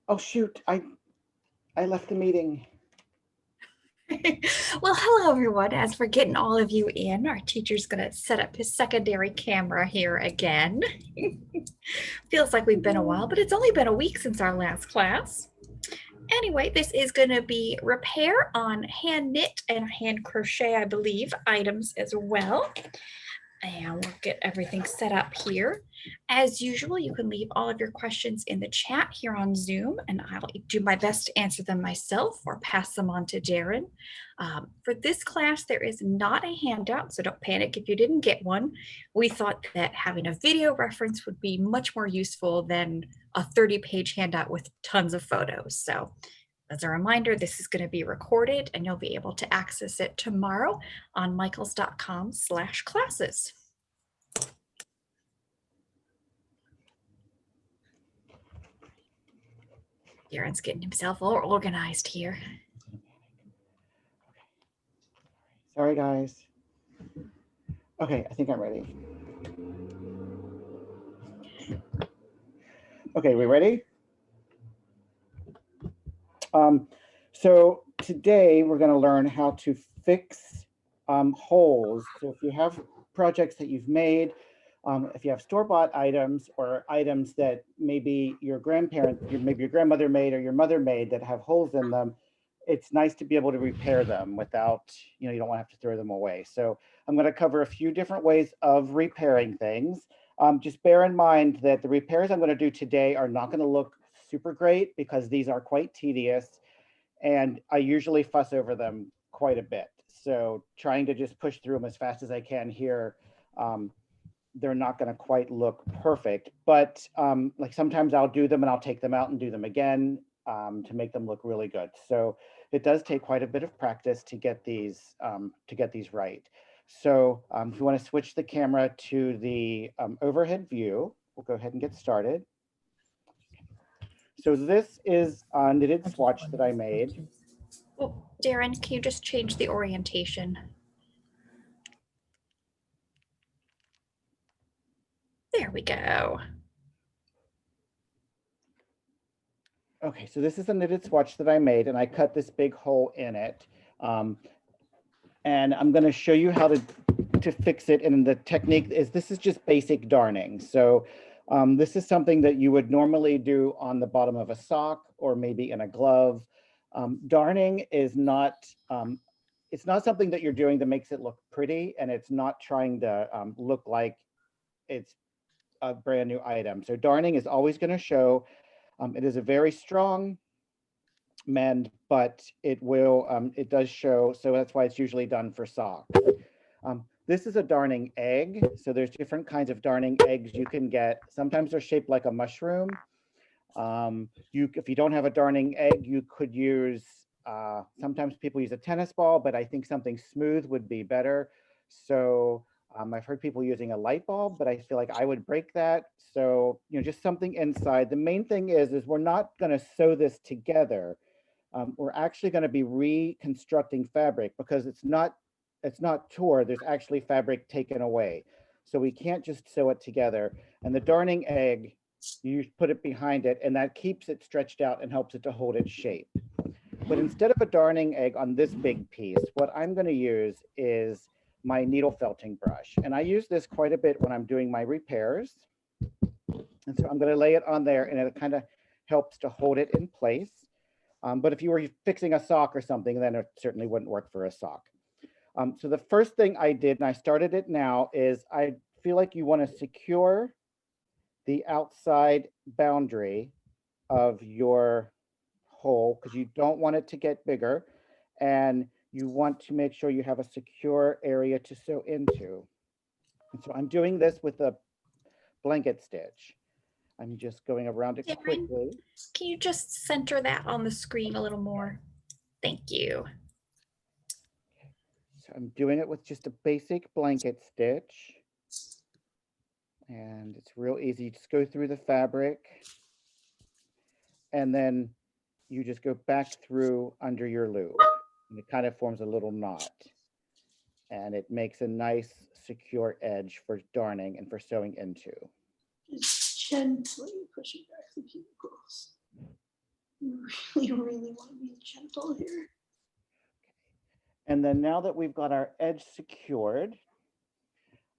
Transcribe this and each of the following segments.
Oh shoot, I left the meeting. Well, hello everyone. As we're getting all of you in, our teacher's going to set up his secondary camera here again. Feels like we've been a while, but it's only been a week since our last class. Anyway, this is going to be repair on hand knit and hand crochet, I believe, items as well. And we'll get everything set up here. As usual, you can leave all of your questions in the chat here on Zoom, and I'll do my best to answer them myself or pass them on to Darren. For this class, there is not a handout, so don't panic if you didn't get one. We thought that having a video reference would be much more useful than a 30-page handout with tons of photos. So as a reminder, this is going to be recorded and you'll be able to access it tomorrow on michaels.com/classes. Darren's getting himself all organized here. Sorry, guys. Okay, I think I'm ready. Okay, we ready? So today we're going to learn how to fix holes. So if you have projects that you've made, if you have store-bought items or items that maybe your grandparent, maybe your grandmother made or your mother made that have holes in them, it's nice to be able to repair them without, you don't want to have to throw them away. So I'm going to cover a few different ways of repairing things. Just bear in mind that the repairs I'm going to do today are not going to look super great because these are quite tedious and I usually fuss over them quite a bit. So trying to just push through them as fast as I can here, they're not going to quite look perfect, but like sometimes I'll do them and I'll take them out and do them again to make them look really good. So it does take quite a bit of practice to get these right. So if you want to switch the camera to the overhead view, we'll go ahead and get started. So this is a knitted swatch that I made. Oh, Darren, can you just change the orientation? There we go. Okay, so this is a knitted swatch that I made and I cut this big hole in it. And I'm going to show you how to fix it. And the technique is, this is just basic darning. So this is something that you would normally do on the bottom of a sock or maybe in a glove. Darning is not, it's not something that you're doing that makes it look pretty, and it's not trying to look like it's a brand new item. So darning is always going to show, it is a very strong mend, but it will, it does show, so that's why it's usually done for socks. This is a darning egg. So there's different kinds of darning eggs you can get. Sometimes they're shaped like a mushroom. If you don't have a darning egg, you could use, sometimes people use a tennis ball, but I think something smooth would be better. So I've heard people using a light bulb, but I feel like I would break that. So, just something inside. The main thing is we're not going to sew this together. We're actually going to be reconstructing fabric because it's not tore. There's actually fabric taken away. So we can't just sew it together. And the darning egg, you put it behind it and that keeps it stretched out and helps it to hold its shape. But instead of a darning egg on this big piece, what I'm going to use is my needle felting brush. And I use this quite a bit when I'm doing my repairs. And so I'm going to lay it on there and it kind of helps to hold it in place. But if you were fixing a sock or something, then it certainly wouldn't work for a sock. So the first thing I did, and I started it now, is I feel like you want to secure the outside boundary of your hole because you don't want it to get bigger, and you want to make sure you have a secure area to sew into. And so I'm doing this with a blanket stitch. I'm just going around it quickly. Can you just center that on the screen a little more? Thank you. So I'm doing it with just a basic blanket stitch. And it's real easy. Just go through the fabric. And then you just go back through under your loop. And it kind of forms a little knot. And it makes a nice secure edge for darning and for sewing into. Just gently pushing back the cuticle. really want to be gentle here. And then now that we've got our edge secured,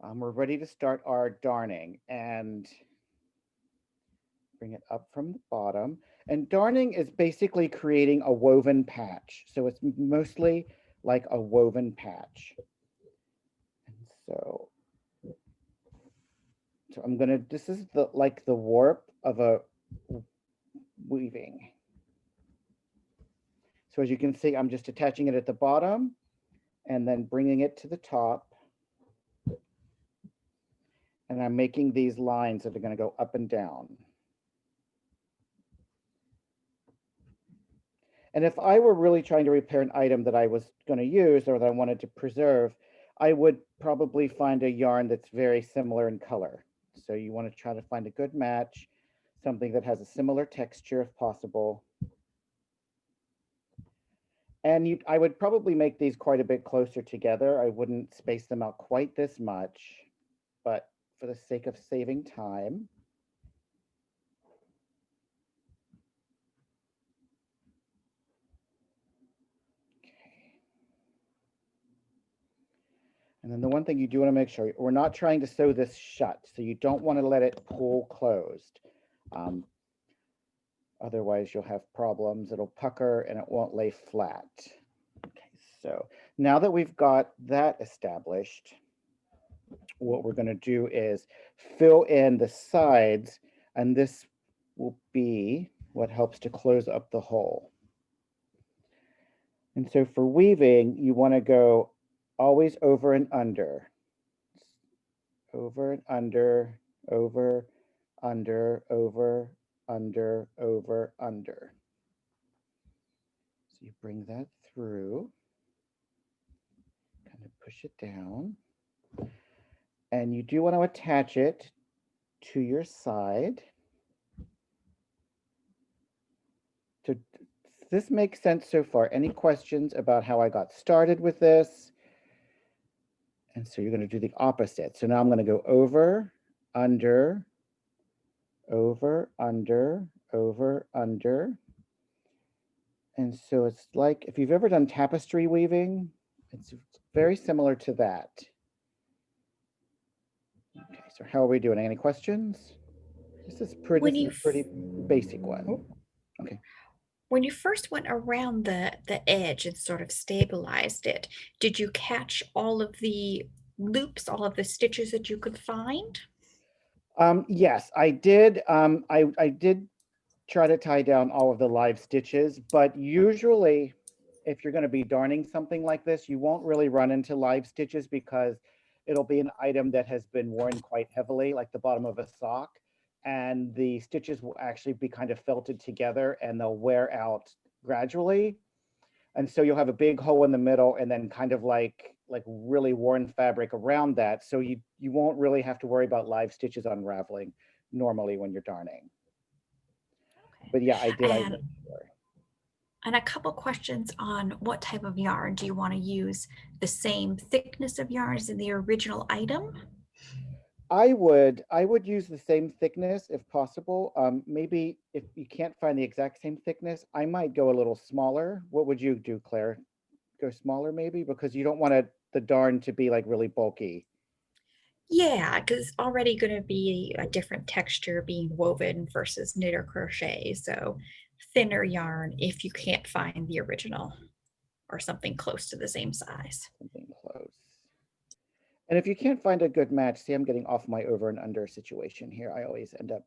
we're ready to start our darning and bring it up from the bottom. And darning is basically creating a woven patch. So it's mostly like a woven patch. And so I'm gonna, this is the like the warp of a weaving. So as you can see, I'm just attaching it at the bottom and then bringing it to the top. And I'm making these lines that are going to go up and down. And if I were really trying to repair an item that I was going to use or that I wanted to preserve, I would probably find a yarn that's very similar in color. So you want to try to find a good match, something that has a similar texture if possible. And I would probably make these quite a bit closer together. I wouldn't space them out quite this much, but for the sake of saving time. And then the one thing you do want to make sure, we're not trying to sew this shut, so you don't want to let it pull closed. Otherwise, you'll have problems. It'll pucker and it won't lay flat. Okay, so now that we've got that established, what we're going to do is fill in the sides, and this will be what helps to close up the hole. And so for weaving, you want to go always over and under. Over and under, over, under, over, under, over, under. So you bring that through, kind of push it down. And you do want to attach it to your side. So this makes sense so far. Any questions about how I got started with this? And so you're going to do the opposite. So now I'm going to go over, under, over, under, over, under. And so it's like, if you've ever done tapestry weaving, it's very similar to that. Okay, so how are we doing? Any questions? This is a pretty basic one. Okay. When you first went around the edge and sort of stabilized it, did you catch all of the loops, all of the stitches that you could find? Yes, I did. I did try to tie down all of the live stitches, but usually if you're going to be darning something like this, you won't really run into live stitches because it'll be an item that has been worn quite heavily, like the bottom of a sock, and the stitches will actually be kind of felted together and they'll wear out gradually. And so you'll have a big hole in the middle and then kind of like really worn fabric around that. So you won't really have to worry about live stitches unraveling normally when you're darning. Okay. But yeah, I did. And a couple questions on what type of yarn. Do you want to use the same thickness of yarn as in the original item? I would use the same thickness if possible. Maybe if you can't find the exact same thickness, I might go a little smaller. What would you do, Claire? Go smaller maybe, because you don't want the darn to be like really bulky. Yeah, because it's already going to be a different texture being woven versus knit or crochet. So thinner yarn if you can't find the original or something close to the same size. Something close. And if you can't find a good match, see, I'm getting off my over and under situation here. I always end up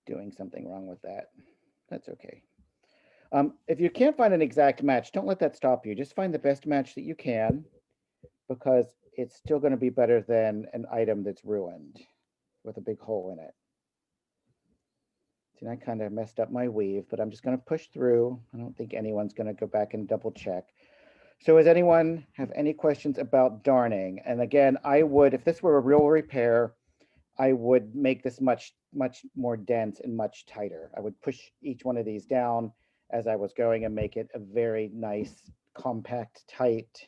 doing something wrong with that. That's okay. If you can't find an exact match, don't let that stop you. Just find the best match that you can, because it's still going to be better than an item that's ruined with a big hole in it. See, I kind of messed up my weave, but I'm just going to push through. I don't think anyone's going to go back and double check. So does anyone have any questions about darning? And again, I would, if this were a real repair, I would make this much more dense and much tighter. I would push each one of these down as I was going and make it a very nice, compact, tight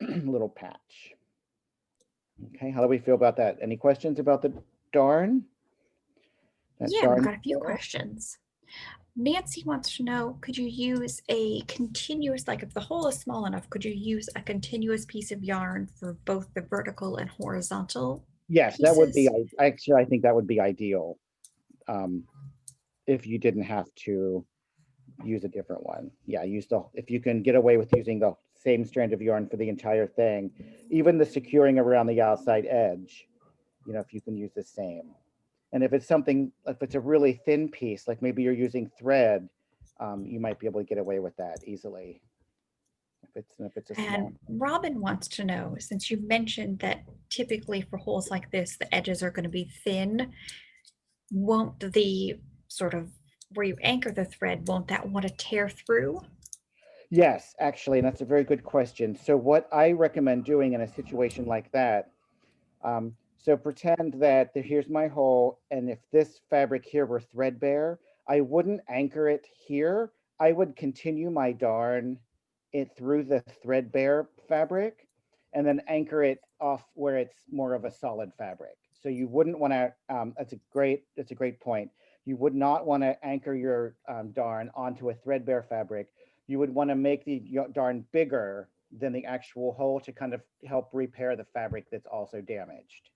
little patch. Okay, how do we feel about that? Any questions about the darn? Yeah, we've got a few questions. Nancy wants to know, could you use a continuous, like if the hole is small enough, could you use a continuous piece of yarn for both the vertical and horizontal Yes, that would be, pieces? actually, I think that would be ideal. If you didn't have to use a different one. Yeah, if you can get away with using the same strand of yarn for the entire thing, even the securing around the outside edge, if you can use the same. And if it's a really thin piece, like maybe you're using thread, you might be able to get away with that easily. If it's a small. And Robin wants to know, since you mentioned that typically for holes like this, the edges are going to be thin, won't the sort of where you anchor the thread, won't that want to tear through? Yes, actually, and that's a very good question. So what I recommend doing in a situation like that, so pretend that here's my hole, and if this fabric here were threadbare, I wouldn't anchor it here. I would continue my darn it through the threadbare fabric and then anchor it off where it's more of a solid fabric. So you wouldn't want to, that's a great point. You would not want to anchor your darn onto a threadbare fabric. You would want to make the darn bigger than the actual hole to kind of help repair the fabric that's also damaged.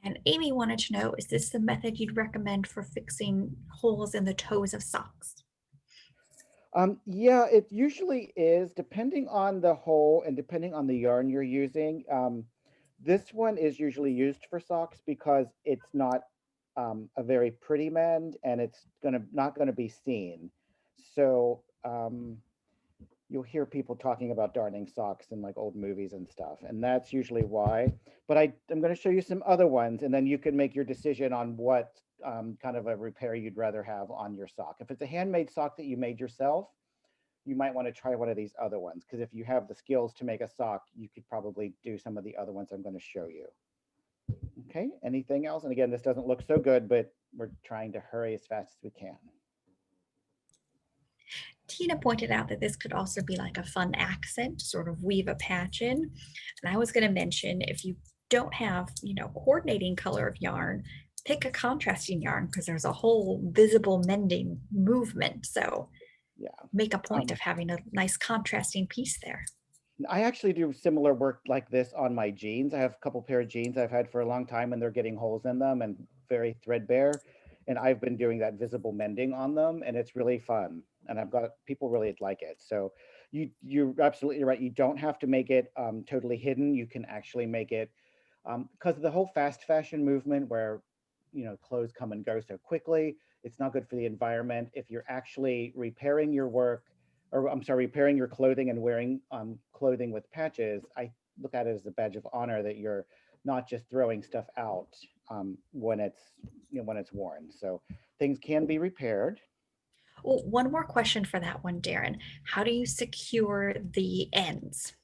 And Amy wanted to know, is this the method you'd recommend for fixing holes in the toes of socks? Yeah, it usually is, depending on the hole and depending on the yarn you're using. This one is usually used for socks because it's not a very pretty mend and it's not gonna be seen. So you'll hear people talking about darning socks in like old movies and stuff, and that's usually why. But I'm going to show you some other ones, and then you can make your decision on what kind of a repair you'd rather have on your sock. If it's a handmade sock that you made yourself, you might want to try one of these other ones, because if you have the skills to make a sock, you could probably do some of the other ones I'm going to show you. Okay, anything else? And again, this doesn't look so good, but we're trying to hurry as fast as we can. Tina pointed out that this could also be like a fun accent, sort of weave a patch in. And I was going to mention, if you don't have, coordinating color of yarn, pick a contrasting yarn because there's a whole visible mending movement. So yeah, make a point of having a nice contrasting piece there. I actually do similar work like this on my jeans. I have a couple pair of jeans I've had for a long time and they're getting holes in them and very threadbare. And I've been doing that visible mending on them and it's really fun. And I've got people really like it. So you're absolutely right. You don't have to make it totally hidden. You can actually make it because of the whole fast fashion movement where, clothes come and go so quickly. It's not good for the environment. If you're actually repairing your work, or I'm sorry, repairing your clothing and wearing clothing with patches, I look at it as a badge of honor that you're not just throwing stuff out when it's worn. So things can be repaired. Well, one more question for that one, Darren. How do you secure the ends?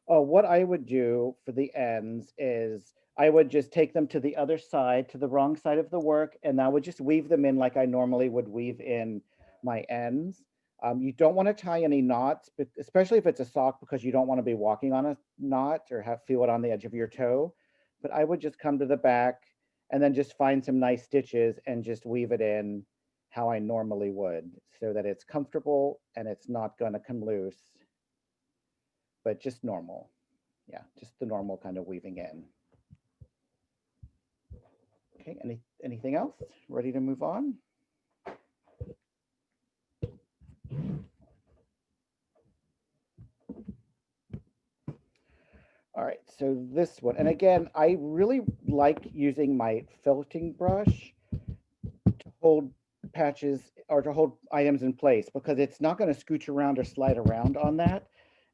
Oh, what I would do for the ends is I would just take them to the other side, to the wrong side of the work, and I would just weave them in like I normally would weave in my ends. You don't want to tie any knots, but especially if it's a sock, because you don't want to be walking on a knot or feel it on the edge of your toe. But I would just come to the back and then just find some nice stitches and just weave it in how I normally would so that it's comfortable and it's not going to come loose, but just normal. Yeah, just the normal kind of weaving in. Okay, anything else? Ready to move on? All right, so this one, and again, I really like using my felting brush to hold patches or to hold items in place because it's not going to scooch around or slide around on that.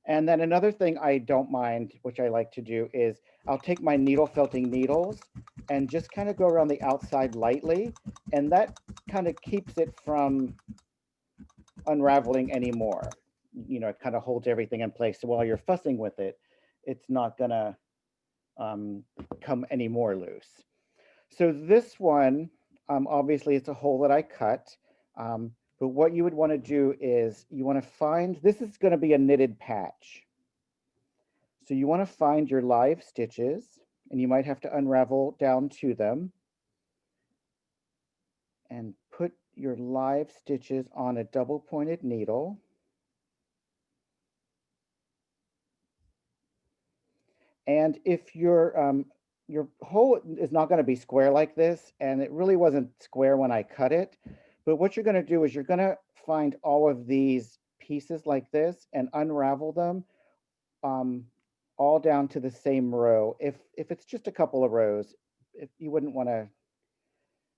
And then another thing I don't mind, which I like to do, is I'll take my needle felting needles and just kind of go around the outside lightly, and that kind of keeps it from unraveling anymore. It kind of holds everything in place. So while you're fussing with it, it's not gonna come any more loose. So this one, obviously it's a hole that I cut, but what you would want to do is you want to find, this is going to be a knitted patch. So you want to find your live stitches and you might have to unravel down to them. and put your live stitches on a double pointed needle. And if your hole is not going to be square like this, and it really wasn't square when I cut it, but what you're going to do is you're going to find all of these pieces like this and unravel them all down to the same row. If it's just a couple of rows, if you wouldn't want to,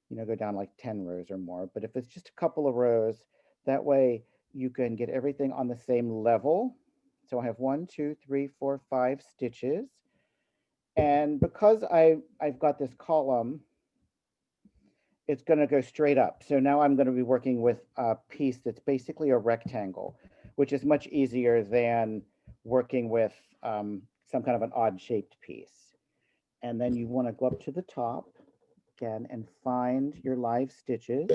you know, go down like 10 rows or more, but if it's just a couple of rows, that way you can get everything on the same level. So I have 1, 2, 3, 4, 5 stitches. And because I've got this column, it's going to go straight up. So now I'm going to be working with a piece that's basically a rectangle, which is much easier than working with some kind of an odd shaped piece. And then you want to go up to the top again and find your live stitches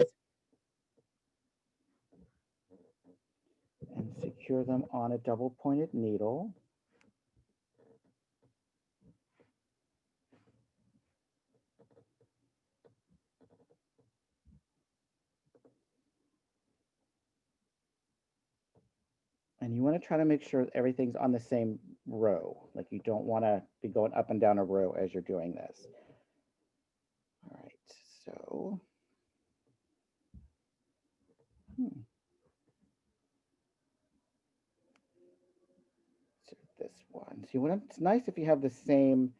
and secure them on a double pointed needle. And you want to try to make sure everything's on the same row. Like you don't want to be going up and down a row as you're doing this. All right, so. So this one. So you want it's nice if you have the same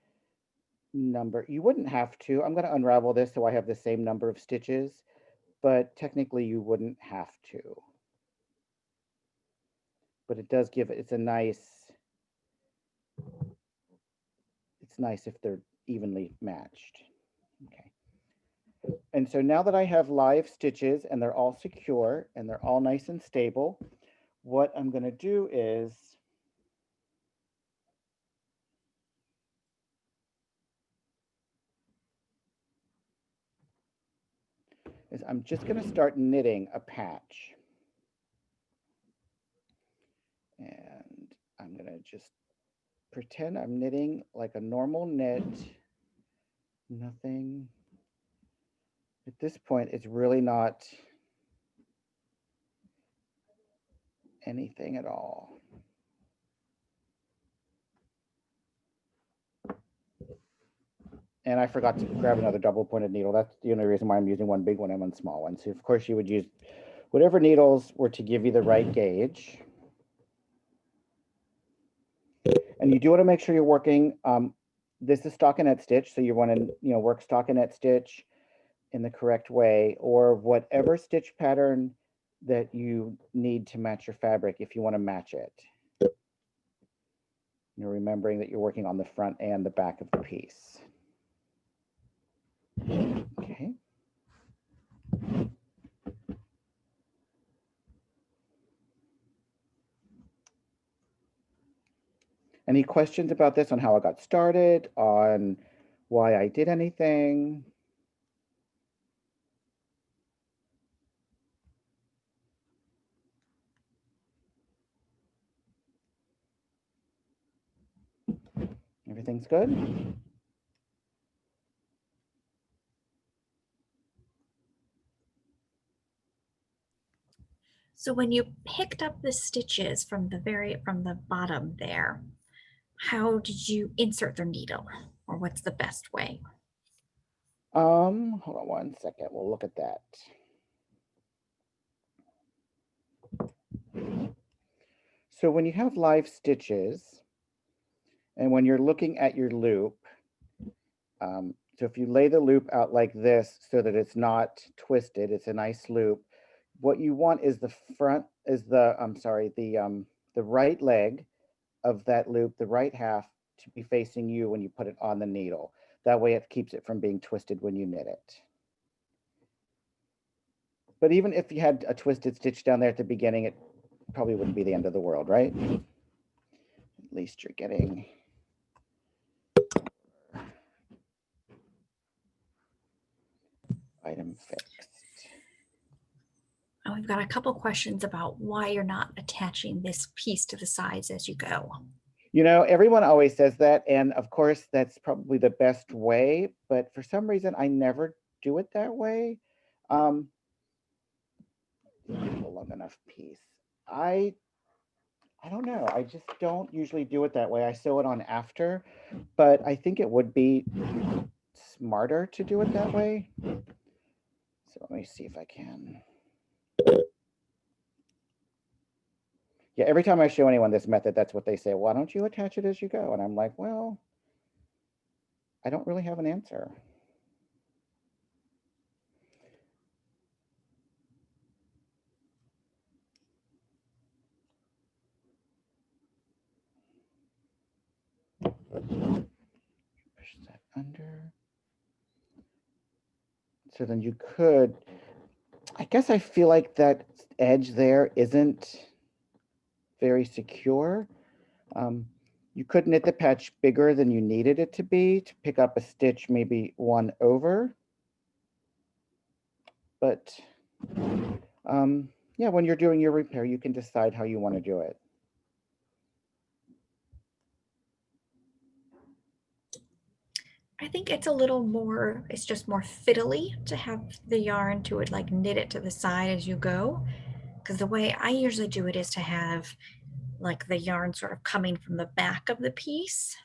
number. You wouldn't have to. I'm going to unravel this so I have the same number of stitches, but technically you wouldn't have to. But it does give it's nice if they're evenly matched. Okay. And so now that I have live stitches and they're all secure and they're all nice and stable, what I'm going to do is I'm just going to start knitting a patch. And I'm going to just pretend I'm knitting like a normal knit. Nothing. At this point, it's really not anything at all. And I forgot to grab another double pointed needle. That's the only reason why I'm using one big one and one small one. So of course you would use whatever needles were to give you the right gauge. And you do want to make sure you're working, this is stockinette stitch. So you want to, work stockinette stitch in the correct way, or whatever stitch pattern that you need to match your fabric if you want to match it. You're remembering that you're working on the front and the back of the piece. Okay. Any questions about this, on how I got started, on why I did anything? Everything's good? So when you picked up the stitches from the bottom there, how did you insert the needle, or what's the best way? Hold on one second. We'll look at that. So when you have live stitches, and when you're looking at your loop, so if you lay the loop out like this so that it's not twisted, it's a nice loop. What you want is the right leg of that loop, the right half, to be facing you when you put it on the needle. That way it keeps it from being twisted when you knit it. But even if you had a twisted stitch down there at the beginning, it probably wouldn't be the end of the world, right? At least you're getting item fixed. Oh, we've got a couple questions about why you're not attaching this piece to the sides as you go. Everyone always says that, and of course that's probably the best way, but for some reason I never do it that way. a long enough piece. I don't know. I just don't usually do it that way. I sew it on after, but I think it would be smarter to do it that way. So let me see if I can. Yeah, every time I show anyone this method, that's what they say. Why don't you attach it as you go? And I'm like, well, I don't really have an answer. Push that under. So then you could, I guess I feel like that edge there isn't very secure. You could knit the patch bigger than you needed it to be to pick up a stitch, maybe one over. But yeah, when you're doing your repair, you can decide how you want to do it. I think it's a little more, it's just more fiddly to have the yarn to it, like knit it to the side as you go. Because the way I usually do it is to have like the yarn sort of coming from the back of the piece.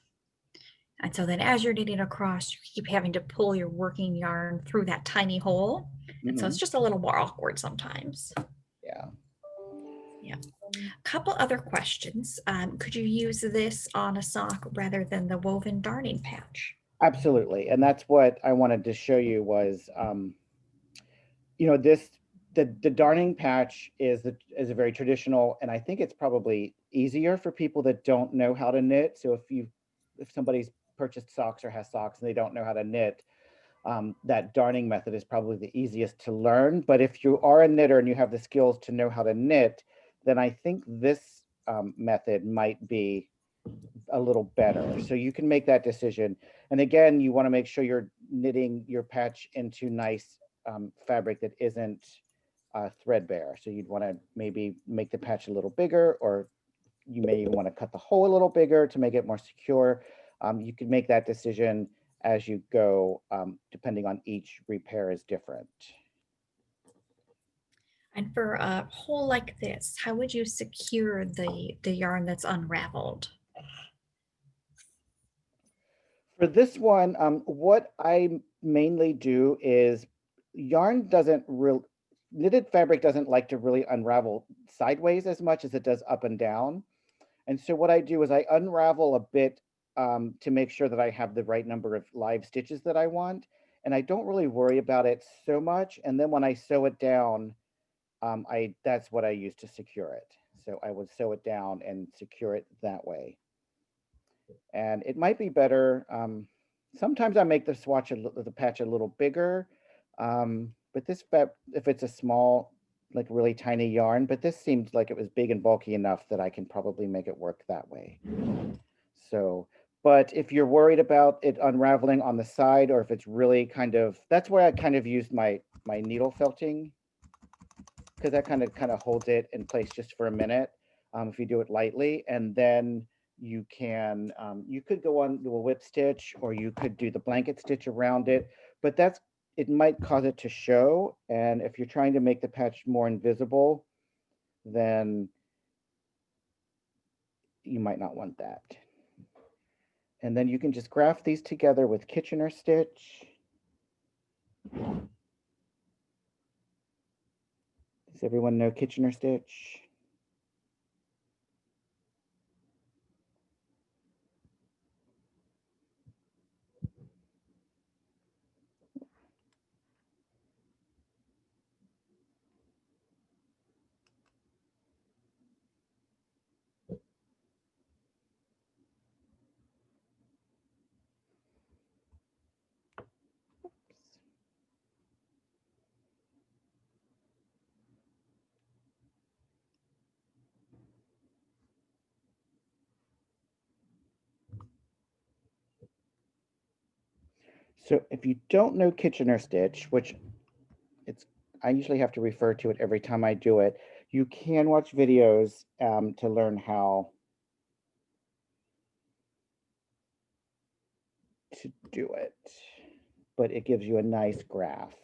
And so then as you're knitting across, you keep having to pull your working yarn through that tiny hole. And so it's just a little more awkward sometimes. Yeah. Yeah. A couple other questions. Could you use this on a sock rather than the woven darning patch? Absolutely. And that's what I wanted to show you was, you know, the darning patch is a very traditional, and I think it's probably easier for people that don't know how to knit. So if somebody's purchased socks or has socks and they don't know how to knit, that darning method is probably the easiest to learn. But if you are a knitter and you have the skills to know how to knit, then I think this method might be a little better. So you can make that decision. And again, you want to make sure you're knitting your patch into nice fabric that isn't threadbare. So you'd want to maybe make the patch a little bigger, or you may even want to cut the hole a little bigger to make it more secure. You can make that decision as you go, depending on each repair is different. And for a hole like this, how would you secure the yarn that's unraveled? For this one, what I mainly do is yarn doesn't really, knitted fabric doesn't like to really unravel sideways as much as it does up and down. And so what I do is I unravel a bit to make sure that I have the right number of live stitches that I want. And I don't really worry about it so much. And then when I sew it down, that's what I use to secure it. So I would sew it down and secure it that way. And it might be better. Sometimes I make the swatch, the patch a little bigger, but if it's a small, like really tiny yarn, but this seemed like it was big and bulky enough that I can probably make it work that way. So, but if you're worried about it unraveling on the side, or if it's really kind of, that's where I kind of used my needle felting, because that kind of holds it in place just for a minute. If you do it lightly, and then you can, you could go on to a whip stitch, or you could do the blanket stitch around it, but it might cause it to show. And if you're trying to make the patch more invisible, then you might not want that. And then you can just graft these together with Kitchener stitch. Does everyone know Kitchener stitch? So if you don't know Kitchener stitch, which I usually have to refer to it every time I do it, you can watch videos to learn how to do it, but it gives you a nice graft.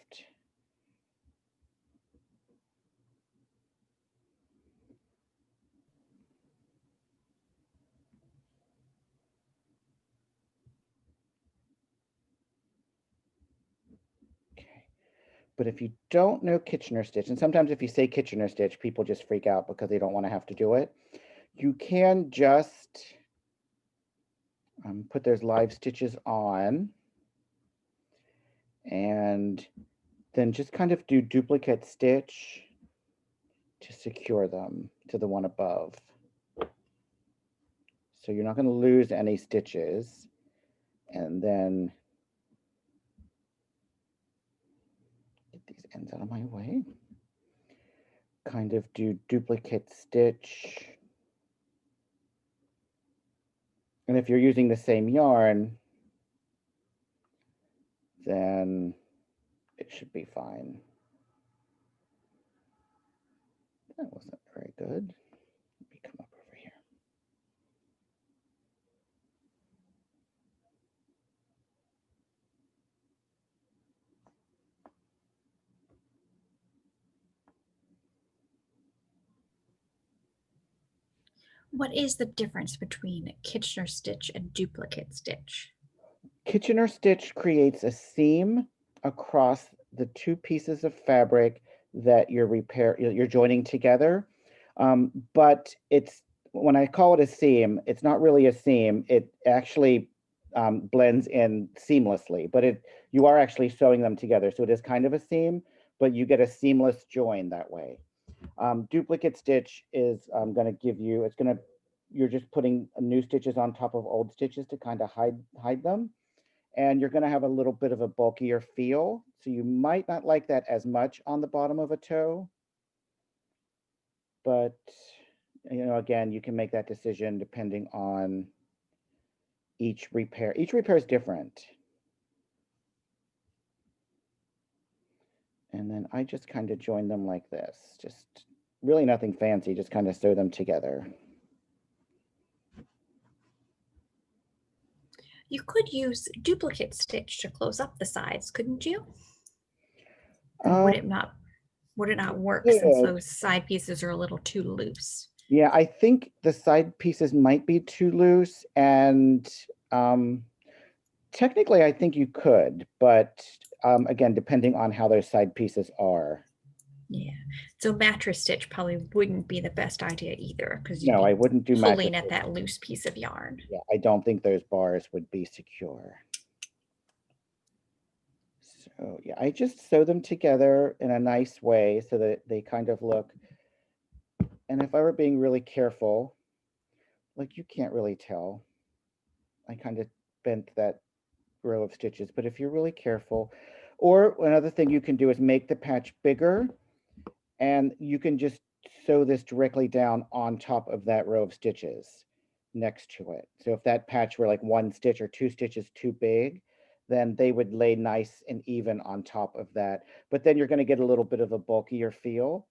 But if you don't know Kitchener stitch, and sometimes if you say Kitchener stitch, people just freak out because they don't want to have to do it. You can just put those live stitches on and then just kind of do duplicate stitch to secure them to the one above. So you're not going to lose any stitches. And then get these ends out of my way. Kind of do duplicate stitch. And if you're using the same yarn, then it should be fine. That wasn't very good. Let me come up over here. What is the difference between Kitchener stitch and duplicate stitch? Kitchener stitch creates a seam across the two pieces of fabric that you're joining together. But it's, when I call it a seam, it's not really a seam. It actually blends in seamlessly, but you are actually sewing them together. So it is kind of a seam, but you get a seamless join that way. Duplicate stitch is going to give you, you're just putting new stitches on top of old stitches to kind of hide them. And you're going to have a little bit of a bulkier feel. So you might not like that as much on the bottom of a toe. But, you know, again, you can make that decision depending on each repair. Each repair is different. And then I just kind of join them like this. Just really nothing fancy, just kind of sew them together. You could use duplicate stitch to close up the sides, couldn't you? And would it not work since those side pieces are a little too loose? Yeah, I think the side pieces might be too loose, and technically I think you could, but again, depending on how those side pieces are. Yeah, so mattress stitch probably wouldn't be the best idea either, because no, I wouldn't do pulling at that loose piece of yarn. Yeah, I don't think those bars would be secure. So yeah, I just sew them together in a nice way so that they kind of look, and if I were being really careful, like you can't really tell, I kind of bent that row of stitches, but if you're really careful, or another thing you can do is make the patch bigger, and you can just sew this directly down on top of that row of stitches next to it. So if that patch were like one stitch or two stitches too big, then they would lay nice and even on top of that. But then you're going to get a little bit of a bulkier feel.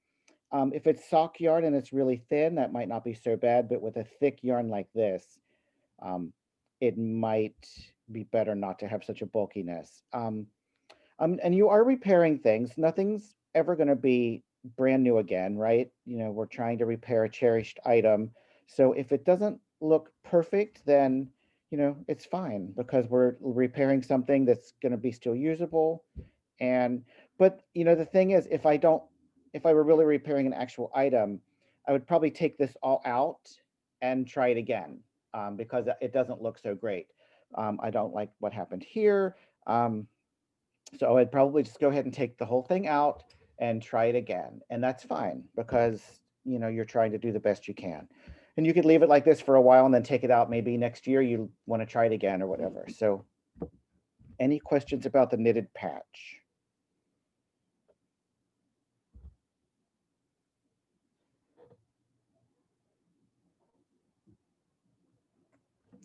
If it's sock yarn and it's really thin, that might not be so bad, but with a thick yarn like this, it might be better not to have such a bulkiness. And you are repairing things. Nothing's ever going to be brand new again, right? You know, we're trying to repair a cherished item. So if it doesn't look perfect, then, you know, it's fine because we're repairing something that's going to be still usable. But, you know, the thing is, if I were really repairing an actual item, I would probably take this all out and try it again because it doesn't look so great. I don't like what happened here. So I'd probably just go ahead and take the whole thing out and try it again. And that's fine because, you know, you're trying to do the best you can. And you could leave it like this for a while and then take it out. Maybe next year you want to try it again or whatever. So any questions about the knitted patch?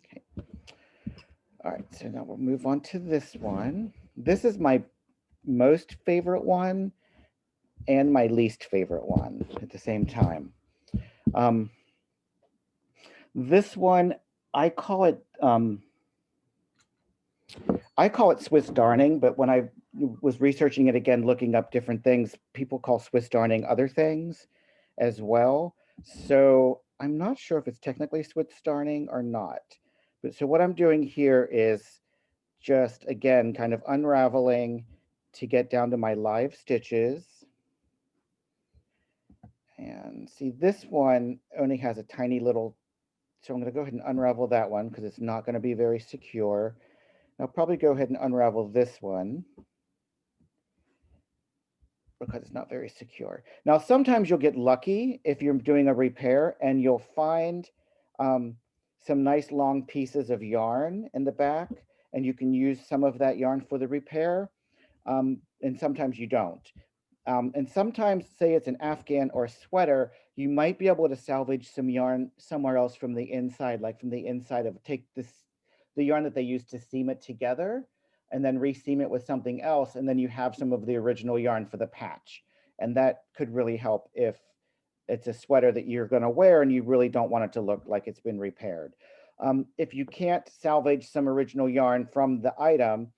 Okay. All right, so now we'll move on to this one. This is my most favorite one and my least favorite one at the same time. This one, I call it Swiss darning, but when I was researching it again, looking up different things, people call Swiss darning other things as well. So I'm not sure if it's technically Swiss darning or not. But so what I'm doing here is just, again, kind of unraveling to get down to my live stitches. And see, this one only has a tiny little, so I'm going to go ahead and unravel that one because it's not going to be very secure. I'll probably go ahead and unravel this one because it's not very secure. Now, sometimes you'll get lucky if you're doing a repair and you'll find some nice long pieces of yarn in the back, and you can use some of that yarn for the repair, and sometimes you don't. And sometimes, say it's an Afghan or sweater, you might be able to salvage some yarn somewhere else from the inside, like from the inside of, take the yarn that they used to seam it together, and then reseam it with something else, and then you have some of the original yarn for the patch. And that could really help if it's a sweater that you're going to wear and you really don't want it to look like it's been repaired. If you can't salvage some original yarn from the item,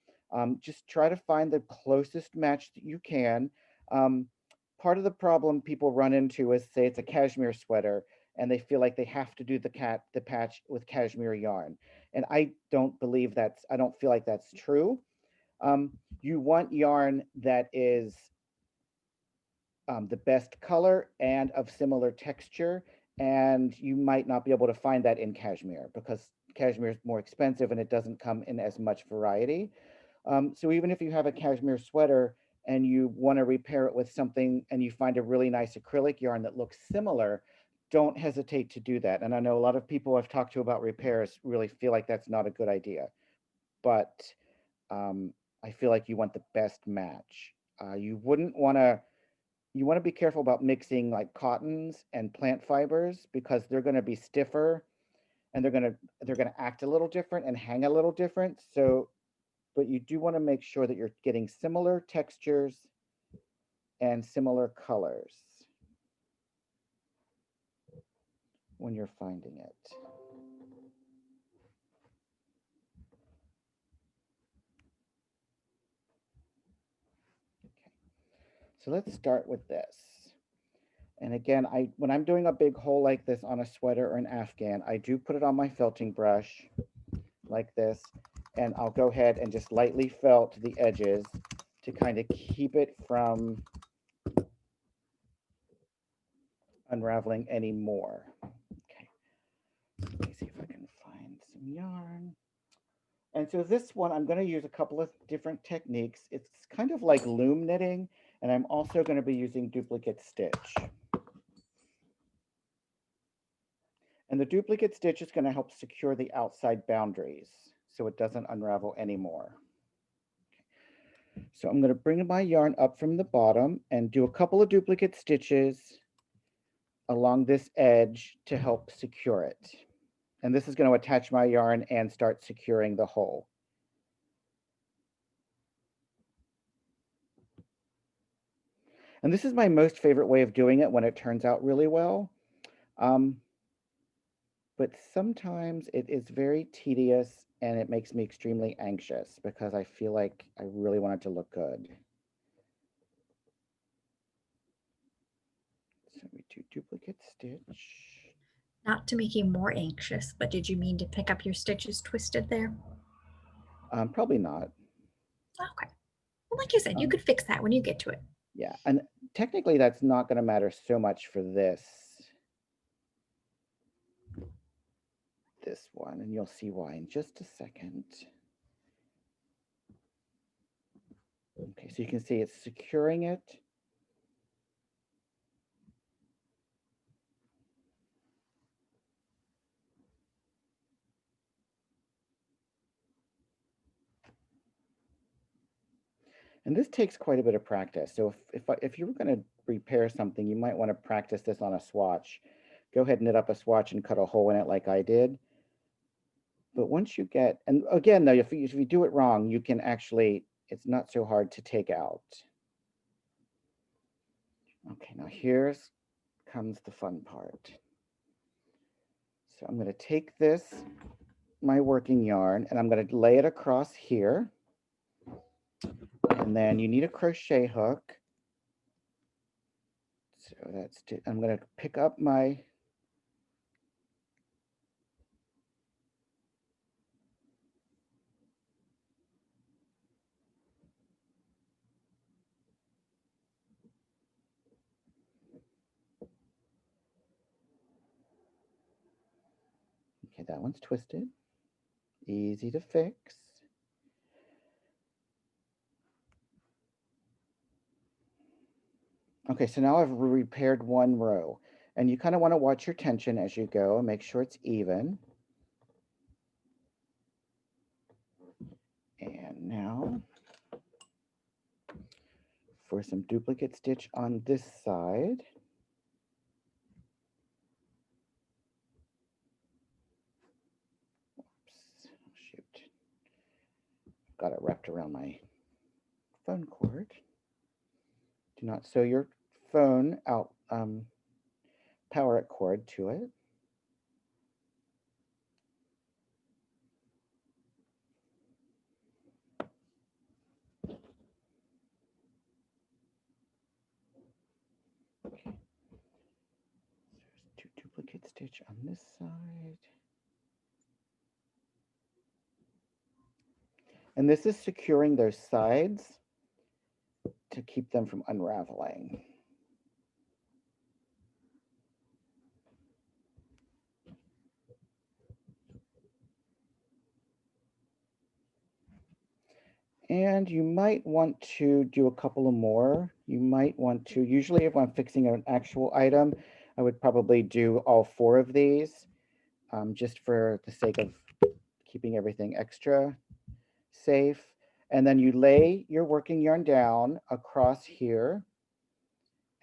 just try to find the closest match that you can. Part of the problem people run into is, say it's a cashmere sweater and they feel like they have to do the patch with cashmere yarn. And I don't feel like that's true. You want yarn that is the best color and of similar texture, and you might not be able to find that in cashmere because cashmere is more expensive and it doesn't come in as much variety. So even if you have a cashmere sweater and you want to repair it with something and you find a really nice acrylic yarn that looks similar, don't hesitate to do that. And I know a lot of people I've talked to about repairs really feel like that's not a good idea, but I feel like you want the best match. You want to be careful about mixing like cottons and plant fibers because they're going to be stiffer and they're going to act a little different and hang a little different. So, but you do want to make sure that you're getting similar textures and similar colors when you're finding it. Okay. So let's start with this. And again, when I'm doing a big hole like this on a sweater or an Afghan, I do put it on my felting brush like this, and I'll go ahead and just lightly felt the edges to kind of keep it from unraveling any more. Okay, let me see if I can find some yarn. And so this one, I'm going to use a couple of different techniques. It's kind of like loom knitting, and I'm also going to be using duplicate stitch. And the duplicate stitch is going to help secure the outside boundaries so it doesn't unravel anymore. So I'm going to bring my yarn up from the bottom and do a couple of duplicate stitches along this edge to help secure it. And this is going to attach my yarn and start securing the hole. And this is my most favorite way of doing it when it turns out really well. But sometimes it is very tedious and it makes me extremely anxious because I feel like I really want it to look good. So we do duplicate stitch. Not to make you more anxious, but did you mean to pick up your stitches twisted there? Probably not. Okay. Well, like you said, you could fix that when you get to it. Yeah, and technically that's not going to matter so much for this one, and you'll see why in just a second. Okay, so you can see it's securing it. And this takes quite a bit of practice. So if you were going to repair something, you might want to practice this on a swatch. Go ahead and knit up a swatch and cut a hole in it like I did. But once you get, and again, though, if you do it wrong, you can actually, it's not so hard to take out. Okay, now here's comes the fun part. So I'm going to take this, my working yarn, and I'm going to lay it across here. And then you need a crochet hook. So I'm going to pick up my Okay, that one's twisted. Easy to fix. Okay, so now I've repaired one row, and you kind of want to watch your tension as you go and make sure it's even. And now for some duplicate stitch on this side. Oops, shoot. Got it wrapped around my phone cord. Do not sew your phone out, power it cord to it. Okay. There's 2 duplicate stitch on this side. And this is securing those sides to keep them from unraveling. And you might want to do a couple of more. You might want to, usually if I'm fixing an actual item, I would probably do all 4 of these, just for the sake of keeping everything extra safe. And then you lay your working yarn down across here,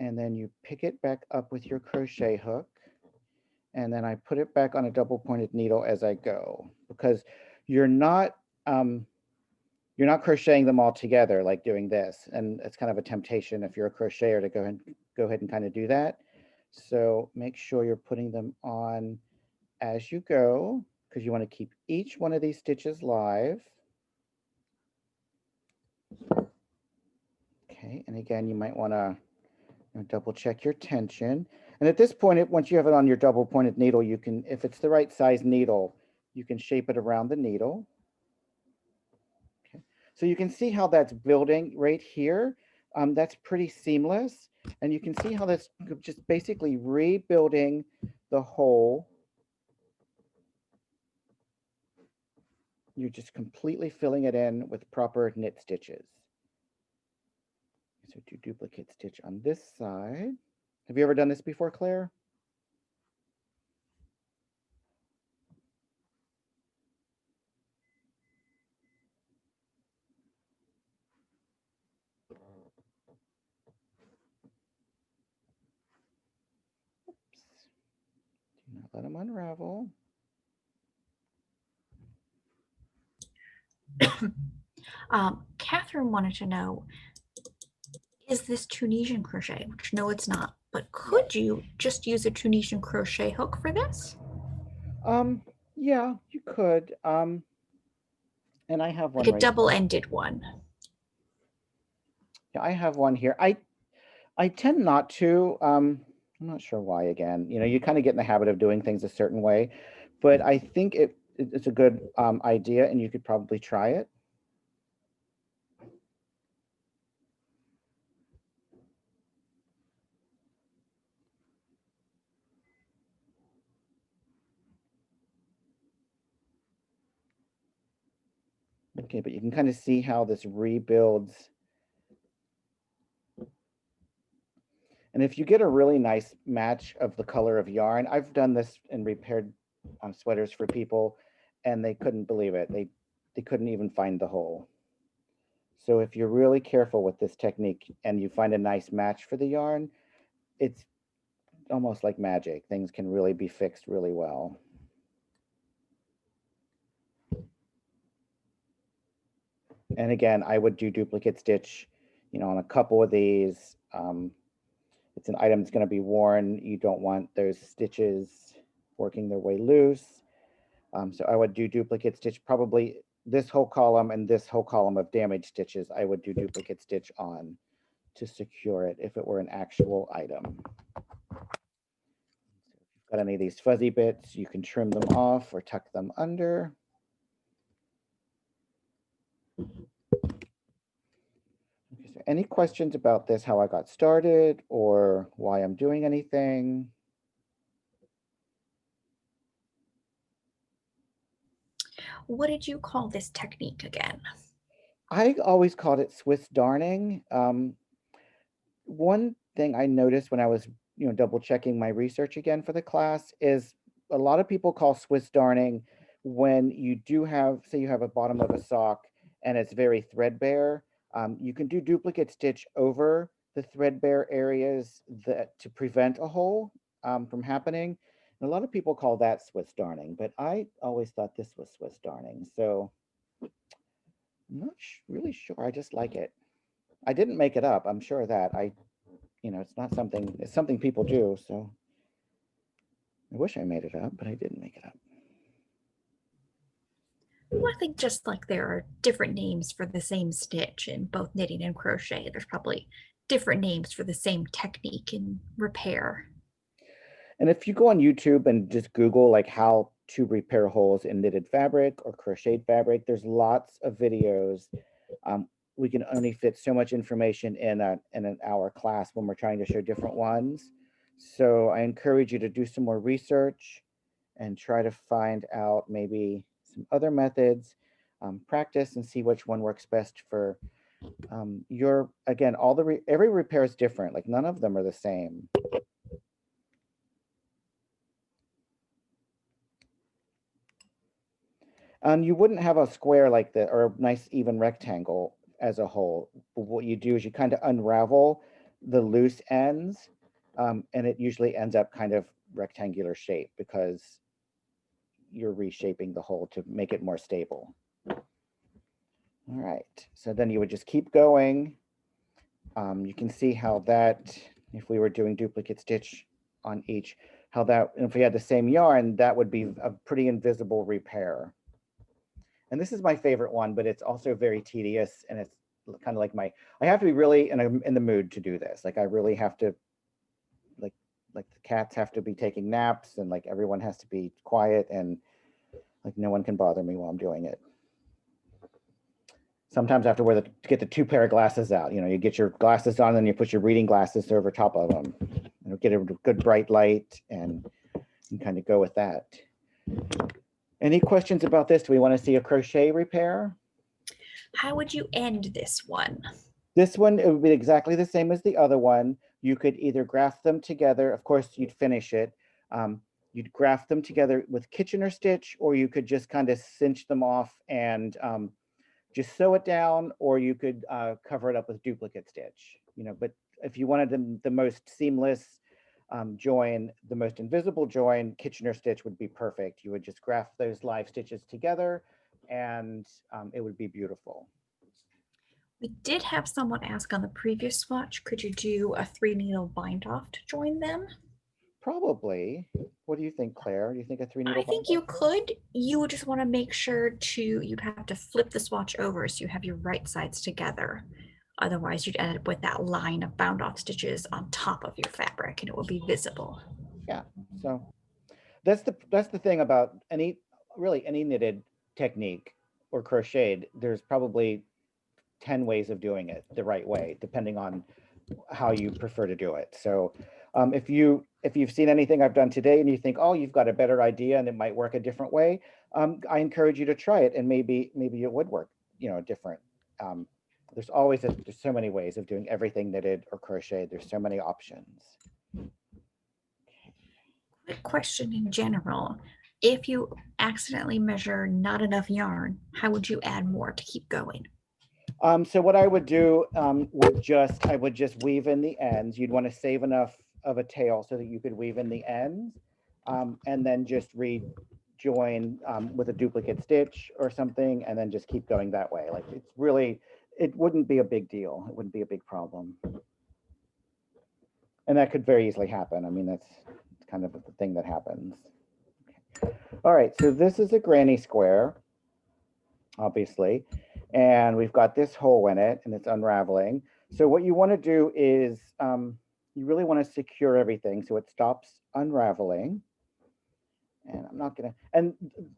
and then you pick it back up with your crochet hook. And then I put it back on a double pointed needle as I go, because you're not crocheting them all together like doing this. And it's kind of a temptation if you're a crocheter to go ahead and kind of do that. So make sure you're putting them on as you go, because you want to keep each one of these stitches live. Okay, and again, you might want to double check your tension. And at this point, once you have it on your double pointed needle, you can, if it's the right size needle, you can shape it around the needle. Okay. So you can see how that's building right here. That's pretty seamless. And you can see how that's just basically rebuilding the hole. You're just completely filling it in with proper knit stitches. So 2 duplicate stitch on this side. Have you ever done this before, Claire? Oops. Do not let them unravel. Catherine wanted to know, is this Tunisian crochet? Which no, it's not. But could you just use a Tunisian crochet hook for this? Yeah, you could. And I have one Like a right. double-ended one. Yeah, I have one here. I tend not to. I'm not sure why. Again, you kind of get in the habit of doing things a certain way, but I think it's a good idea, and you could probably try it. Okay, but you can kind of see how this rebuilds. And if you get a really nice match of the color of yarn, I've done this and repaired sweaters for people, and they couldn't believe it. They couldn't even find the hole. So if you're really careful with this technique and you find a nice match for the yarn, it's almost like magic. Things can really be fixed really well. And again, I would do duplicate stitch, on a couple of these. It's an item that's going to be worn. You don't want those stitches working their way loose. So I would do duplicate stitch, probably this whole column and this whole column of damaged stitches, I would do duplicate stitch on to secure it if it were an actual item. So if you've got any of these fuzzy bits, you can trim them off or tuck them under. Okay, so any questions about this, how I got started or why I'm doing anything? What did you call this technique again? I always called it Swiss darning. One thing I noticed when I was, double checking my research again for the class is a lot of people call Swiss darning when you do have, say you have a bottom of a sock and it's very threadbare. You can do duplicate stitch over the threadbare areas that to prevent a hole from happening. And a lot of people call that Swiss darning, but I always thought this was Swiss darning. So I'm not really sure. I just like it. I didn't make it up. I'm sure of that. It's not something, it's something people do. So I wish I made it up, but I didn't make it up. Well, I think just like there are different names for the same stitch in both knitting and crochet, there's probably different names for the same technique in repair. And if you go on YouTube and just Google like how to repair holes in knitted fabric or crocheted fabric, there's lots of videos. We can only fit so much information in an hour class when we're trying to show different ones. So I encourage you to do some more research and try to find out maybe some other methods, practice and see which one works best for your, again, every repair is different. Like none of them are the same. You wouldn't have a square like that or a nice even rectangle as a whole. But what you do is you kind of unravel the loose ends, and it usually ends up kind of rectangular shape because you're reshaping the whole to make it more stable. All right, so then you would just keep going. You can see how that, if we were doing duplicate stitch on each, how that, if we had the same yarn, that would be a pretty invisible repair. And this is my favorite one, but it's also very tedious, and it's kind of like I have to be really in the mood to do this. Like I really have to, like the cats have to be taking naps, and like everyone has to be quiet, and like no one can bother me while I'm doing it. Sometimes I have to get the 2 pair of glasses out. You get your glasses on, and you put your reading glasses over top of them. Get a good bright light, and kind of go with that. Any questions about this? Do we want to see a crochet repair? How would you end this one? This one, it would be exactly the same as the other one. You could either graft them together. Of course, you'd finish it. You'd graft them together with Kitchener stitch, or you could just kind of cinch them off and just sew it down, or you could cover it up with duplicate stitch. But if you wanted the most seamless join, the most invisible join, Kitchener stitch would be perfect. You would just graft those live stitches together, and it would be beautiful. We did have someone ask on the previous swatch, could you do a 3-needle bind off to join them? Probably. What do you think, Claire? Do you think a 3-needle? I think you could. You would just want to make sure you'd have to flip the swatch over so you have your right sides together. Otherwise, you'd end up with that line of bound off stitches on top of your fabric, and it will be visible. Yeah, so that's the thing about any knitted technique or crocheted. There's probably 10 ways of doing it the right way, depending on how you prefer to do it. So if you've seen anything I've done today and you think, oh, you've got a better idea and it might work a different way, I encourage you to try it, and maybe it would work, different. There's so many ways of doing everything knitted or crocheted. There's so many options. Quick question in general. If you accidentally measure not enough yarn, how would you add more to keep going? So what I would do I would just weave in the ends. You'd want to save enough of a tail so that you could weave in the ends, and then just rejoin with a duplicate stitch or something, and then just keep going that way. Like it wouldn't be a big deal. It wouldn't be a big problem. And that could very easily happen. I mean, that's kind of the thing that happens. Okay. All right, so this is a granny square, obviously. And we've got this hole in it, and it's unraveling. So what you want to do is you really want to secure everything so it stops unraveling. And I'm not gonna, and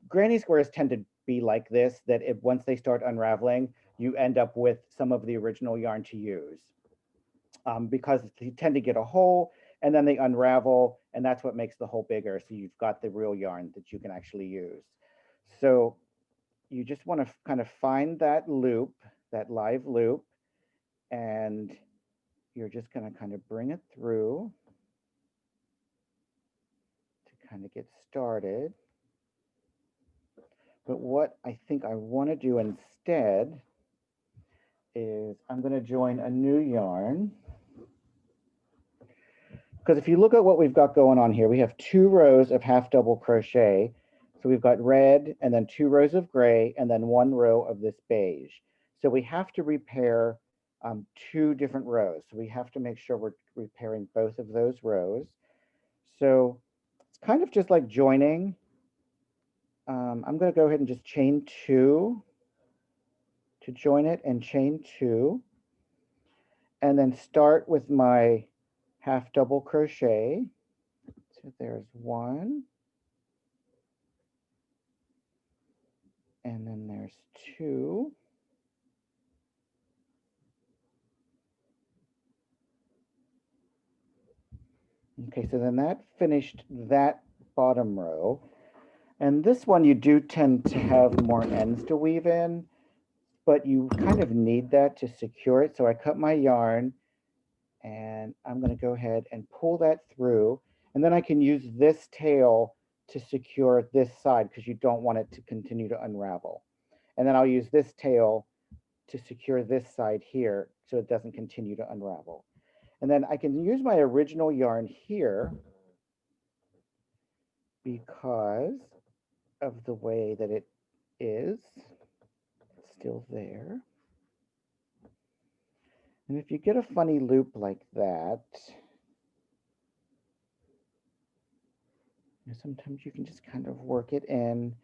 granny squares tend to be like this, that once they start unraveling, you end up with some of the original yarn to use, because you tend to get a hole and then they unravel, and that's what makes the hole bigger. So you've got the real yarn that you can actually use. So you just want to kind of find that loop, that live loop, and you're just going to kind of bring it through to kind of get started. But what I think I want to do instead is I'm going to join a new yarn. Because if you look at what we've got going on here, we have 2 rows of half double crochet. So we've got red and then 2 rows of gray and then 1 row of this beige. So we have to repair 2 different rows. So we have to make sure we're repairing both of those rows. So it's kind of just like joining. I'm going to go ahead and just chain 2 to join it and chain 2. And then start with my half double crochet. So there's 1. And then there's 2. Okay, so then that finished that bottom row. And this one you do tend to have more ends to weave in, but you kind of need that to secure it. So I cut my yarn and I'm going to go ahead and pull that through. And then I can use this tail to secure this side because you don't want it to continue to unravel. And then I'll use this tail to secure this side here so it doesn't continue to unravel. And then I can use my original yarn here because of the way that it is. It's still there. And if you get a funny loop like that, sometimes you can just kind of work it in.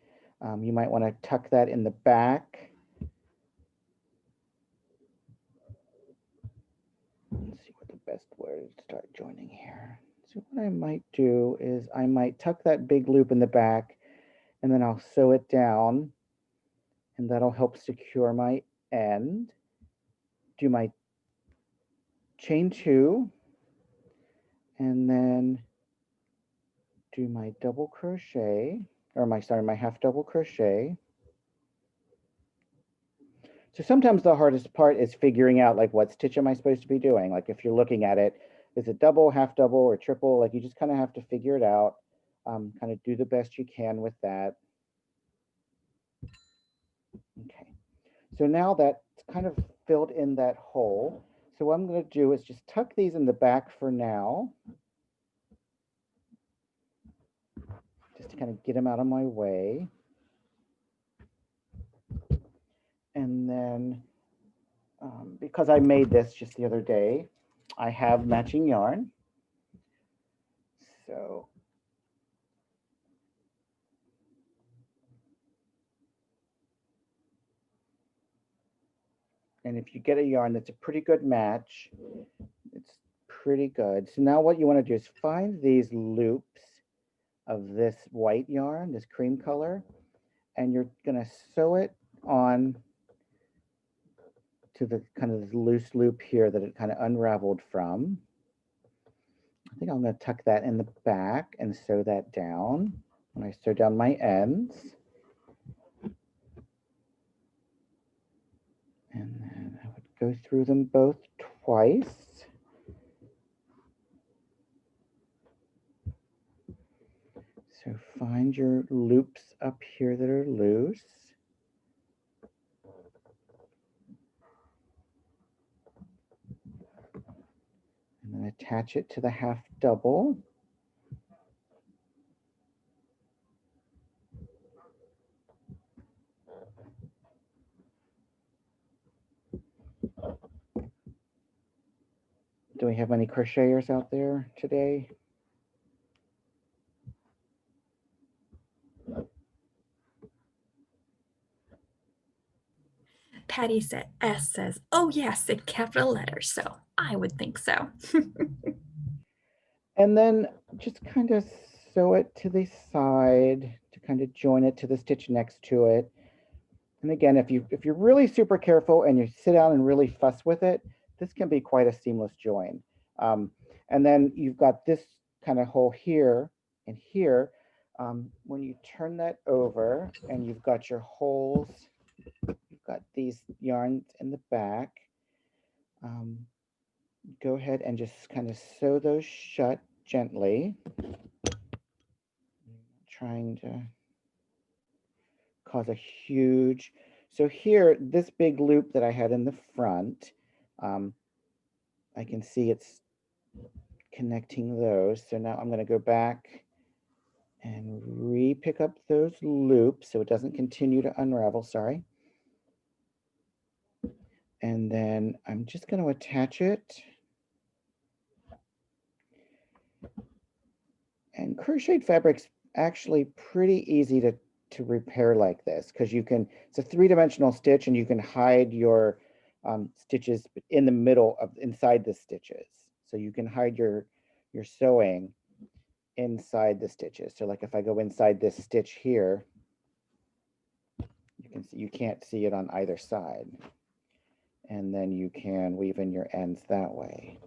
You might want to tuck that in the back. Let's see what the best way to start joining here. So what I might do is I might tuck that big loop in the back and then I'll sew it down and that'll help secure my end. Do my chain 2 and then do my double crochet or my half double crochet. So sometimes the hardest part is figuring out like what stitch am I supposed to be doing? Like if you're looking at it, is it double, half double, or triple? Like you just kind of have to figure it out. Kind of do the best you can with that. Okay, so now that's kind of filled in that hole. So what I'm going to do is just tuck these in the back for now. Just to kind of get them out of my way. And then because I made this just the other day, I have matching yarn. So and if you get a yarn that's a pretty good match, it's pretty good. So now what you want to do is find these loops of this white yarn, this cream color, and you're going to sew it on to the kind of loose loop here that it kind of unraveled from. I think I'm going to tuck that in the back and sew that down. When I sew down my ends. And then I would go through them both twice. So find your loops up here that are loose. And then attach it to the half double. Do we have any crocheters out there today? Patty says, oh yes, in capital letters. So I would think so. And then just kind of sew it to the side to kind of join it to the stitch next to it. And again, if you're really super careful and you sit down and really fuss with it, this can be quite a seamless join. And then you've got this kind of hole here and here. When you turn that over and you've got your holes, you've got these yarns in the back, go ahead and just kind of sew those shut gently. Trying to cause a huge, so here, this big loop that I had in the front, I can see it's connecting those. So now I'm going to go back and re-pick up those loops so it doesn't continue to unravel, sorry. And then I'm just going to attach it. And crocheted fabric's actually pretty easy to repair like this, because you can, it's a three-dimensional stitch and you can hide your stitches in the middle of inside the stitches. So you can hide your sewing inside the stitches. So like if I go inside this stitch here, you can see, you can't see it on either side. And then you can weave in your ends that way.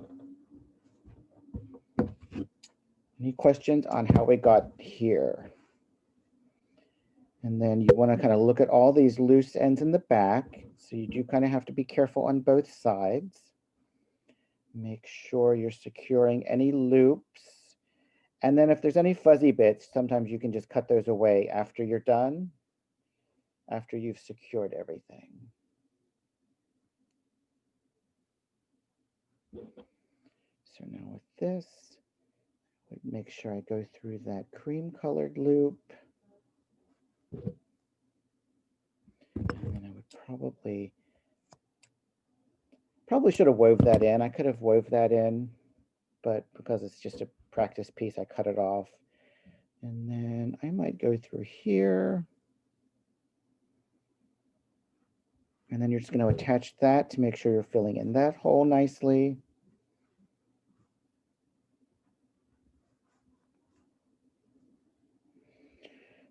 Any questions on how we got here? And then you want to kind of look at all these loose ends in the back. So you do kind of have to be careful on both sides. Make sure you're securing any loops. And then if there's any fuzzy bits, sometimes you can just cut those away after you're done, after you've secured everything. So now with this, make sure I go through that cream colored loop. And I would probably should have wove that in. I could have wove that in, but because it's just a practice piece, I cut it off. And then I might go through here. And then you're just going to attach that to make sure you're filling in that hole nicely.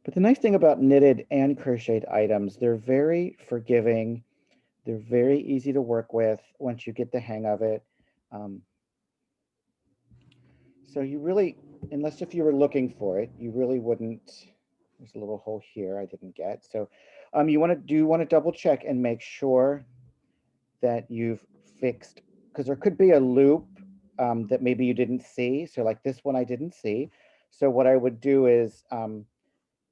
But the nice thing about knitted and crocheted items, they're very forgiving. They're very easy to work with once you get the hang of it. So you really, unless if you were looking for it, you really wouldn't. There's a little hole here I didn't get. So you want to double check and make sure that you've fixed, because there could be a loop that maybe you didn't see. So like this one I didn't see. So what I would do is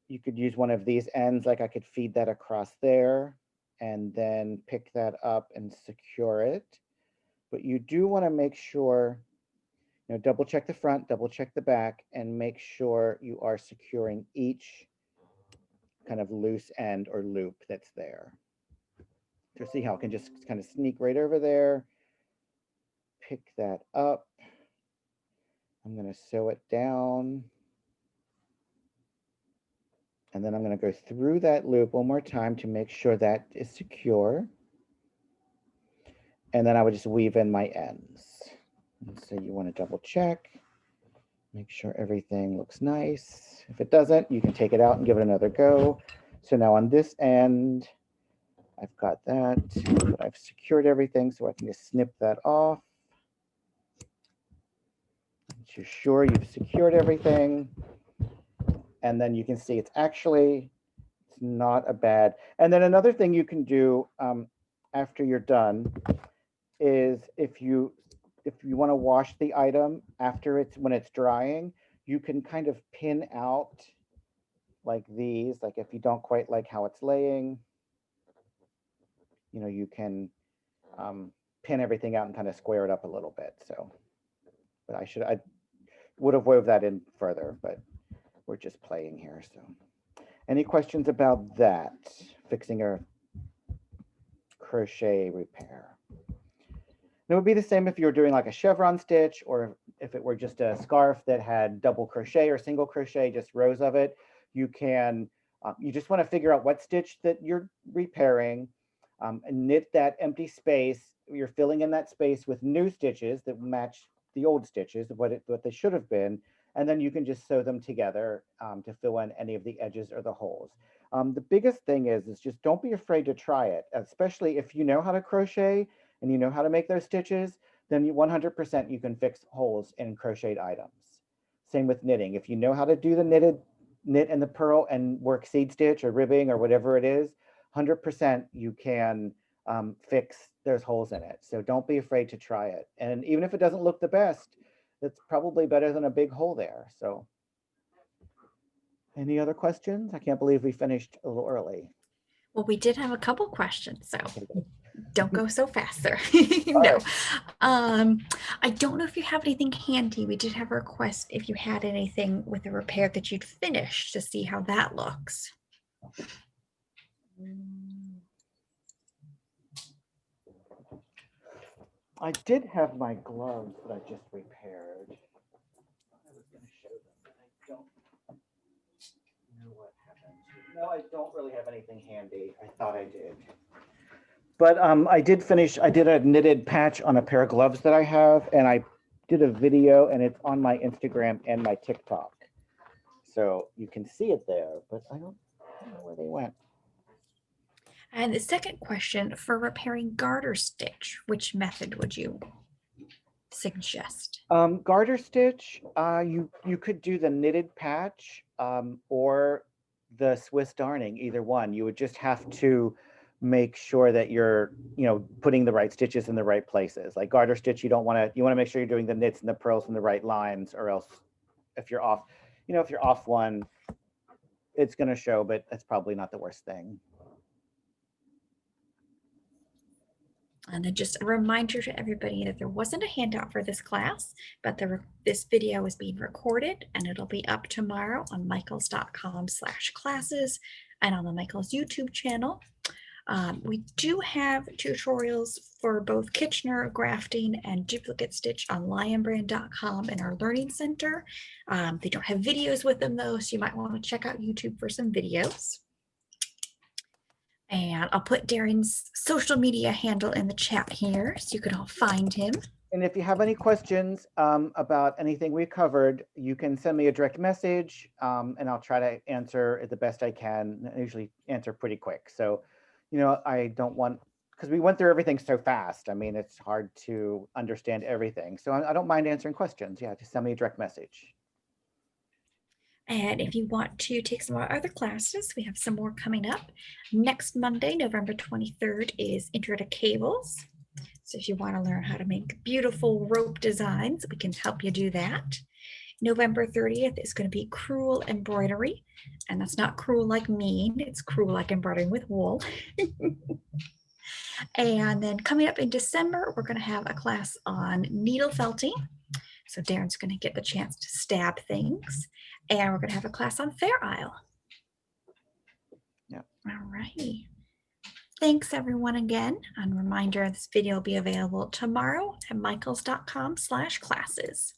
you could use one of these ends, like I could feed that across there and then pick that up and secure it. But you do want to make sure, you know, double check the front, double check the back, and make sure you are securing each kind of loose end or loop that's there. So see how it can just kind of sneak right over there, pick that up. I'm going to sew it down. And then I'm going to go through that loop one more time to make sure that is secure. And then I would just weave in my ends. And so you want to double check, make sure everything looks nice. If it doesn't, you can take it out and give it another go. So now on this end, I've got that, but I've secured everything, so I can just snip that off. Once you're sure you've secured everything, and then you can see it's not a bad. And then another thing you can do after you're done is if you want to wash the item after when it's drying, you can kind of pin out like these, like if you don't quite like how it's laying, you know, you can pin everything out and kind of square it up a little bit. So, but I would have wove that in further, but we're just playing here. So any questions about that, fixing a crochet repair? It would be the same if you were doing like a chevron stitch, or if it were just a scarf that had double crochet or single crochet, just rows of it. You can, you just want to figure out what stitch that you're repairing, and knit that empty space. You're filling in that space with new stitches that match the old stitches, what they should have been, and then you can just sew them together to fill in any of the edges or the holes. The biggest thing is just don't be afraid to try it, especially if you know how to crochet and you know how to make those stitches, then 100% you can fix holes in crocheted items. Same with knitting. If you know how to do the knitted knit in the purl and work seed stitch or ribbing or whatever it is, 100% you can fix there's holes in it. So don't be afraid to try it. And even if it doesn't look the best, it's probably better than a big hole there. So any other questions? I can't believe we finished a little early. Well, we did have a couple questions, so Okay, good. don't go so fast, sir. All No. right. I don't know if you have anything handy. We did have a request if you had anything with a repair that you'd finished to see how that looks. I did have my gloves that I just repaired. I was going to show them, but I don't know what happened. No, I don't really have anything handy. I thought I did. But I did finish, I did a knitted patch on a pair of gloves that I have, and I did a video, and it's on my Instagram and my TikTok. So you can see it there, but I don't know where they went. And the second question, for repairing garter stitch, which method would you suggest? Garter stitch, you could do the knitted patch or the Swiss darning, either one. You would just have to make sure that you're, putting the right stitches in the right places. Like garter stitch, you want to make sure you're doing the knits and the purls in the right lines, or else if you're off, if you're off one, it's going to show, but that's probably not the worst thing. And then just a reminder to everybody that there wasn't a handout for this class, but this video is being recorded and it'll be up tomorrow on michaels.com/classes and on the Michaels YouTube channel. We do have tutorials for both Kitchener grafting and duplicate stitch on lionbrand.com in our learning center. They don't have videos with them though, so you might want to check out YouTube for some videos. And I'll put Darren's social media handle in the chat here so you can all find him. And if you have any questions about anything we covered, you can send me a direct message and I'll try to answer it the best I can. I usually answer pretty quick. So, I don't want, because we went through everything so fast. I mean, it's hard to understand everything. So I don't mind answering questions. Yeah, just send me a direct message. And if you want to take some of our other classes, we have some more coming up. Next Monday, November 23rd, is Intro to Cables. So if you want to learn how to make beautiful rope designs, we can help you do that. November 30th is going to be Crewel Embroidery. And that's not cruel like mean, it's cruel like embroidering with wool. And then coming up in December, we're going to have a class on needle felting. So Darren's going to get the chance to stab things. And we're going to have a class on Fair Isle. Yeah. All righty. Thanks everyone again. And reminder, this video will be available tomorrow at michaels.com/classes.